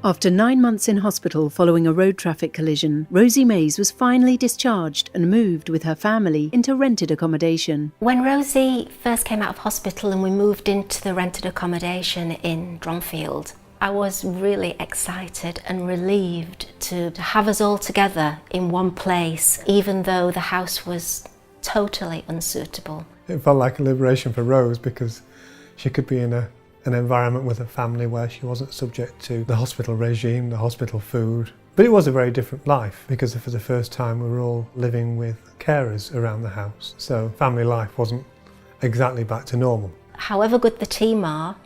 After 9 months in hospital following a road traffic collision, Rosie Mays was finally discharged and moved with her family into rented accommodation. When Rosie first came out of hospital and we moved into the rented accommodation in Dronfield, I was really excited and relieved to have us all together in one place, even though the house was totally unsuitable. It felt like a liberation for Rose because she could be in an environment with a family where she wasn't subject to the hospital regime, the hospital food. But it was a very different life because for the first time we were all living with carers around the house. So family life wasn't exactly back to normal. However good the team are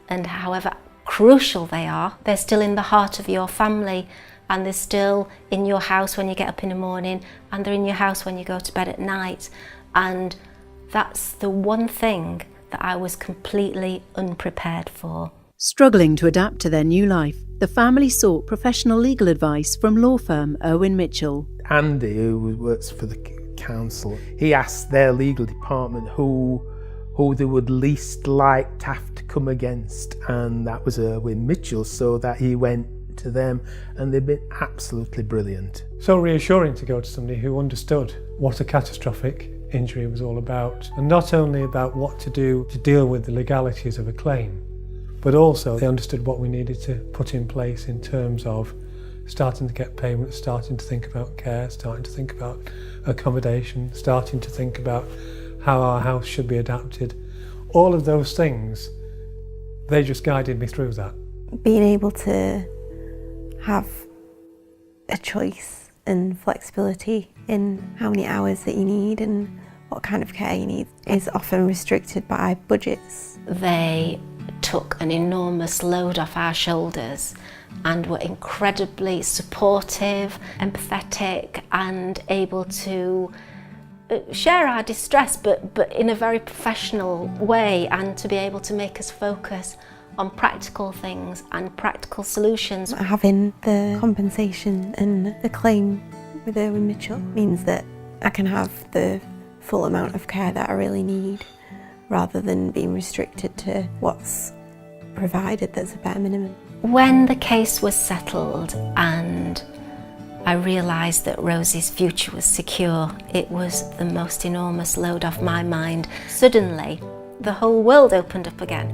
and however crucial they are, they're still in the heart of your family, and they're still in your house when you get up in the morning, and they're in your house when you go to bed at night. And that's the one thing that I was completely unprepared for. Struggling to adapt to their new life, the family sought professional legal advice from law firm Irwin Mitchell. Andy, who works for the council, he asked their legal department who they would least like to have to come against, and that was Irwin Mitchell, so that he went to them, and they've been absolutely brilliant. So reassuring to go to somebody who understood what a catastrophic injury was all about, and not only about what to do to deal with the legalities of a claim, but also they understood what we needed to put in place in terms of starting to get payments, starting to think about care, starting to think about accommodation, starting to think about how our house should be adapted. All of those things, they just guided me through that. Being able to have a choice and flexibility in how many hours that you need and what kind of care you need is often restricted by budgets. They took an enormous load off our shoulders and were incredibly supportive, empathetic, and able to share our distress, but in a very professional way, and to be able to make us focus on practical things and practical solutions. Having the compensation and the claim with Irwin Mitchell means that I can have the full amount of care that I really need, rather than being restricted to what's provided that's a bare minimum. When the case was settled and I realised that Rosie's future was secure, it was the most enormous load off my mind. Suddenly, the whole world opened up again.